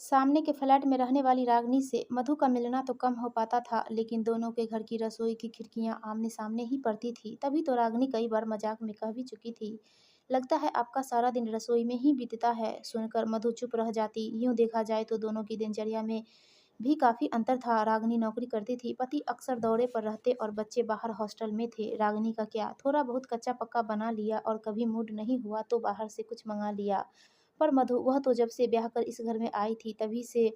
सामने के फ्लैट में रहने वाली रागनी से मधु का मिलना तो कम हो पाता था, लेकिन दोनों के घर की रसोई की खिड़कियां आमने सामने ही पड़ती थी। तभी तो रागनी कई बार मजाक में कह भी चुकी थी, लगता है आपका सारा दिन रसोई में ही बीतता है। सुनकर मधु चुप रह जाती। यूं देखा जाए तो दोनों की दिनचर्या में भी काफी अंतर था। रागनी नौकरी करती थी, पति अक्सर दौरे पर रहते और बच्चे बाहर हॉस्टल में थे। रागनी का क्या, थोड़ा बहुत कच्चा पक्का बना लिया और कभी मूड नहीं हुआ तो बाहर से कुछ मंगा लिया। पर मधु, वह तो जब से ब्याह कर इस घर में आई थी तभी से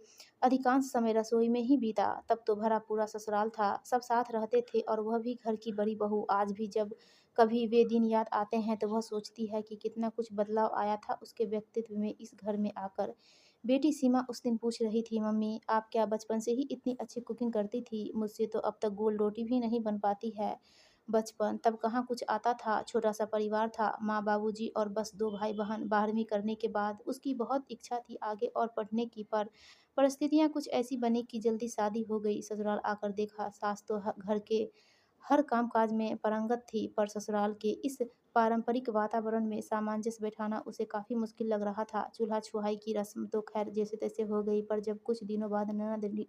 अधिकांश समय रसोई में ही बीता। तब तो भरा पूरा ससुराल था, सब साथ रहते थे और वह भी घर की बड़ी बहू। आज भी जब कभी वे दिन याद आते हैं तो वह सोचती है कि कितना कुछ बदलाव आया था उसके व्यक्तित्व में इस घर में आकर। बेटी सीमा उस दिन पूछ रही थी, मम्मी आप क्या बचपन से ही इतनी अच्छी कुकिंग करती थी? मुझसे तो अब तक गोल रोटी भी नहीं बन पाती है। बचपन तब कहाँ कुछ आता था, छोटा-सा परिवार था, माँ बाबूजी और बस 2 भाई-बहन। 12वीं करने के बाद उसकी बहुत इच्छा थी आगे और पढ़ने की, पर परिस्थितियाँ कुछ ऐसी बनी कि जल्दी शादी हो गई। ससुराल आकर देखा, सास तो घर के हर काम-काज में पारंगत थी, पर ससुराल के इस पारंपरिक वातावरण में सामंजस्य बैठाना उसे काफ़ी मुश्किल लग रहा था। चूल्हा-छुहाई की रस्म तो खैर जैसे-तैसे हो गई, पर जब कुछ दिनों बाद ननद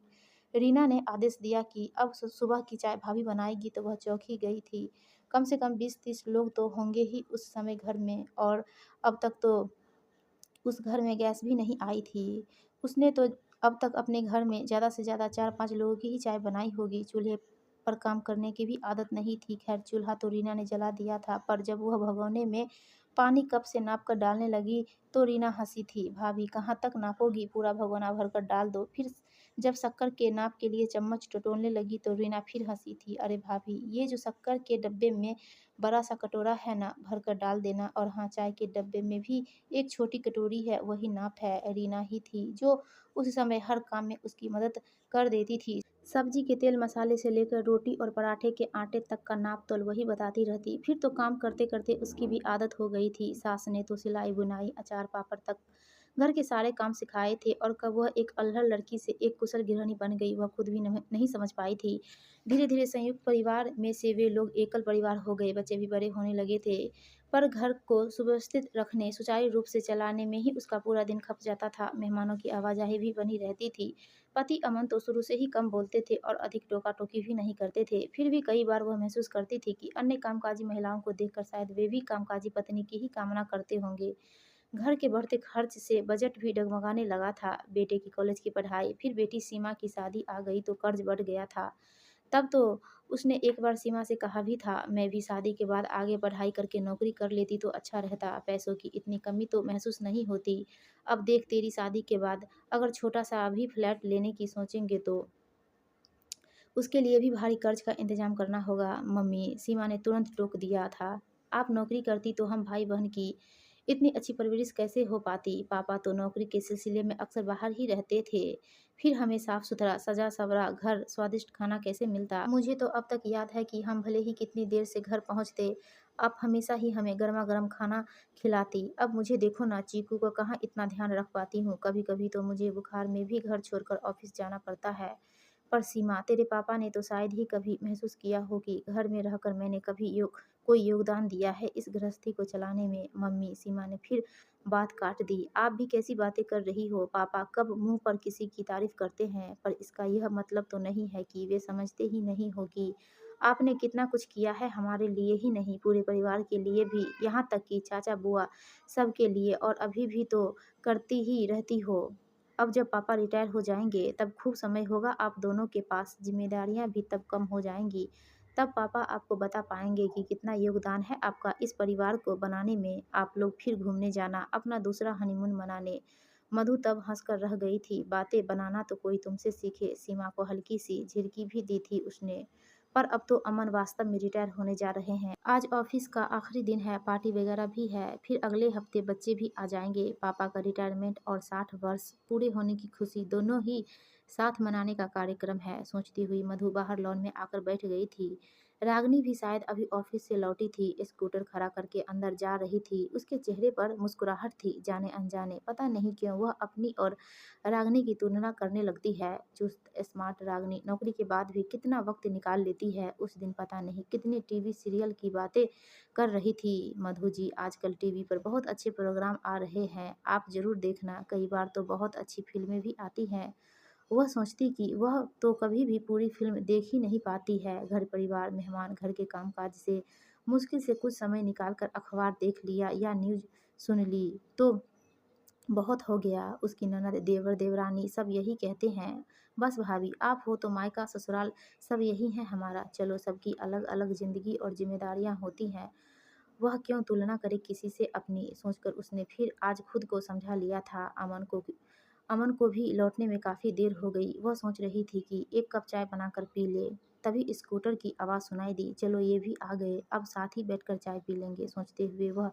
रीना ने आदेश दिया कि अब सुबह की चाय भाभी बनाएगी तो वह चौंकी गई थी। कम से कम 20-30 लोग तो होंगे ही उस समय घर में, और अब तक तो उस घर में गैस भी नहीं आई थी। उसने तो अब तक अपने घर में ज़्यादा से ज़्यादा 4-5 लोगों की ही चाय बनाई होगी। चूल्हे पर काम करने की भी आदत नहीं थी। खैर चूल्हा तो रीना ने जला दिया था, पर जब वह भगोने में पानी कप से नाप कर डालने लगी तो रीना हँसी थी। भाभी कहाँ तक नापोगी? पूरा भगोना भरकर डाल दो। फिर जब शक्कर के नाप के लिए चम्मच टटोलने लगी तो रीना फिर हँसी थी। अरे भाभी, ये जो शक्कर के डब्बे में बड़ा सा कटोरा है ना, भरकर डाल देना, और हाँ, चाय के डब्बे में भी एक छोटी कटोरी है, वही नाप है। रीना ही थी जो उस समय हर काम में उसकी मदद कर देती थी। सब्जी के तेल मसाले से लेकर रोटी और पराठे के आटे तक का नाप तोल वही बताती रहती। फिर तो काम करते करते उसकी भी आदत हो गई थी। सास ने तो सिलाई बुनाई अचार पापड़ तक घर के सारे काम सिखाए थे, और कब वह एक अल्हड़ लड़की से एक कुशल गृहिणी बन गई, वह खुद भी नहीं समझ पाई थी। धीरे धीरे संयुक्त परिवार में से वे लोग एकल परिवार हो गए। बच्चे भी बड़े होने लगे थे, पर घर को सुव्यवस्थित रखने, सुचारू रूप से चलाने में ही उसका पूरा दिन खप जाता था। मेहमानों की आवाजाही भी बनी रहती थी। पति अमन तो शुरू से ही कम बोलते थे और अधिक टोका-टोकी भी नहीं करते थे। फिर भी कई बार वह महसूस करती थी कि अन्य कामकाजी महिलाओं को देखकर शायद वे भी कामकाजी पत्नी की ही कामना करते होंगे। घर के बढ़ते खर्च से बजट भी डगमगाने लगा था। बेटे की कॉलेज की पढ़ाई, फिर बेटी सीमा की शादी आ गई तो कर्ज बढ़ गया था। तब तो उसने एक बार सीमा से कहा भी था, मैं भी शादी के बाद आगे पढ़ाई करके नौकरी कर लेती तो अच्छा रहता, पैसों की इतनी कमी तो महसूस नहीं होती। अब देख तेरी शादी के बाद अगर छोटा-सा भी फ्लैट लेने की सोचेंगे तो उसके लिए भी भारी कर्ज का इंतजाम करना होगा। मम्मी, सीमा ने तुरंत टोक दिया था, आप नौकरी करती तो हम भाई बहन की इतनी अच्छी परवरिश कैसे हो पाती? पापा तो नौकरी के सिलसिले में अक्सर बाहर ही रहते थे, फिर हमें साफ सुथरा सजा सवरा घर, स्वादिष्ट खाना कैसे मिलता? मुझे तो अब तक याद है कि हम भले ही कितनी देर से घर पहुंचते, आप हमेशा ही हमें गर्मा गर्म खाना खिलाती। अब मुझे देखो ना, चीकू को कहाँ इतना ध्यान रख पाती हूँ। कभी कभी तो मुझे बुखार में भी घर छोड़कर ऑफिस जाना पड़ता है। पर सीमा, तेरे पापा ने तो शायद ही कभी महसूस किया हो कि घर में रहकर मैंने कभी कोई योगदान दिया है इस गृहस्थी को चलाने में। मम्मी, सीमा ने फिर बात काट दी, आप भी कैसी बातें कर रही हो? पापा कब मुंह पर किसी की तारीफ करते हैं, पर इसका यह मतलब तो नहीं है कि वे समझते ही नहीं हो कि आपने कितना कुछ किया है हमारे लिए ही नहीं, पूरे परिवार के लिए भी, यहाँ तक कि चाचा बुआ सबके लिए, और अभी भी तो करती ही रहती हो। अब जब पापा रिटायर हो जाएंगे तब खूब समय होगा आप दोनों के पास, जिम्मेदारियां भी तब कम हो जाएंगी। तब पापा आपको बता पाएंगे कि कितना योगदान है आपका इस परिवार को बनाने में। आप लोग फिर घूमने जाना, अपना दूसरा हनीमून मनाने। मधु तब हंसकर रह गई थी। बातें बनाना तो कोई तुमसे सीखे। सीमा को हल्की सी झिड़की भी दी थी उसने। पर अब तो अमन वास्तव में रिटायर होने जा रहे हैं। आज ऑफिस का आखिरी दिन है, पार्टी वगैरह भी है, फिर अगले हफ्ते बच्चे भी आ जाएंगे। पापा का रिटायरमेंट और 60 वर्ष पूरे होने की खुशी दोनों ही साथ मनाने का कार्यक्रम है। सोचती हुई मधु बाहर लॉन में आकर बैठ गई थी। रागिनी भी शायद अभी ऑफिस से लौटी थी, स्कूटर खड़ा करके अंदर जा रही थी। उसके चेहरे पर मुस्कुराहट थी, जाने अनजाने पता नहीं क्यों वह अपनी और रागिनी की तुलना करने लगती है। चुस्त स्मार्ट रागिनी नौकरी के बाद भी कितना वक्त निकाल लेती है। उस दिन पता नहीं कितने टीवी सीरियल की बातें कर रही थी। मधु जी, आजकल टीवी पर बहुत अच्छे प्रोग्राम आ रहे हैं, आप जरूर देखना, कई बार तो बहुत अच्छी फिल्में भी आती हैं। वह सोचती कि वह तो कभी भी पूरी फ़िल्म देख ही नहीं पाती है। घर परिवार, मेहमान, घर के कामकाज से मुश्किल से कुछ समय निकाल कर अखबार देख लिया या न्यूज़ सुन ली तो बहुत हो गया। उसकी ननद, देवर, देवरानी सब यही कहते हैं, बस भाभी आप हो तो मायका ससुराल सब यही है हमारा। चलो सबकी अलग-अलग ज़िंदगी और ज़िम्मेदारियाँ होती हैं। वह क्यों तुलना करे किसी से अपनी, सोचकर उसने फिर आज खुद को समझा लिया था। अमन को भी लौटने में काफ़ी देर हो गई। वह सोच रही थी कि एक कप चाय बनाकर पी ले, तभी स्कूटर की आवाज़ सुनाई दी। चलो ये भी आ गए, अब साथ ही बैठकर चाय पी लेंगे, सोचते हुए वह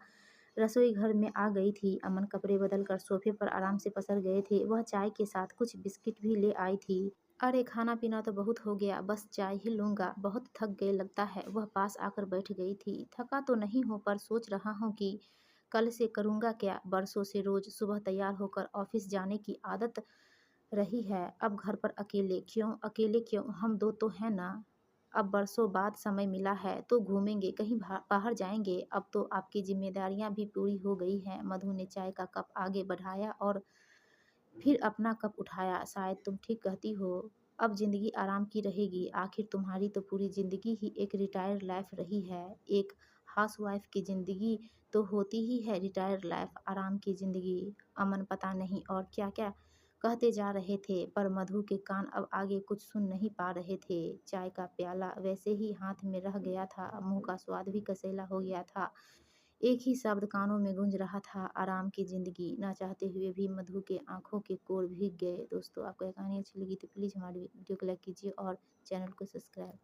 रसोई घर में आ गई थी। अमन कपड़े बदलकर सोफे पर आराम से पसर गए थे। वह चाय के साथ कुछ बिस्किट भी ले आई थी। अरे खाना पीना तो बहुत हो गया, बस चाय ही लूँगा, बहुत थक गए लगता है। वह पास आकर बैठ गई थी। थका तो नहीं हूँ पर सोच रहा हूँ कि कल से करूँगा क्या। बरसों से रोज़ सुबह तैयार होकर ऑफिस जाने की आदत रही है। अब घर पर अकेले क्यों, हम दो तो हैं ना। अब बरसों बाद समय मिला है तो घूमेंगे, कहीं बाहर जाएंगे। अब तो आपकी जिम्मेदारियां भी पूरी हो गई हैं। मधु ने चाय का कप आगे बढ़ाया और फिर अपना कप उठाया। शायद तुम ठीक कहती हो, अब ज़िंदगी आराम की रहेगी। आखिर तुम्हारी तो पूरी ज़िंदगी ही एक रिटायर लाइफ रही है। एक हाउसवाइफ की ज़िंदगी तो होती ही है रिटायर लाइफ, आराम की ज़िंदगी। अमन पता नहीं और क्या-क्या कहते जा रहे थे, पर मधु के कान अब आगे कुछ सुन नहीं पा रहे थे। चाय का प्याला वैसे ही हाथ में रह गया था, मुँह का स्वाद भी कसैला हो गया था। एक ही शब्द कानों में गूंज रहा था, आराम की ज़िंदगी। ना चाहते हुए भी मधु के आँखों के कोर भीग गए। दोस्तों, आपको ये कहानी अच्छी लगी तो प्लीज़ हमारी वीडियो को लाइक कीजिए और चैनल को सब्सक्राइब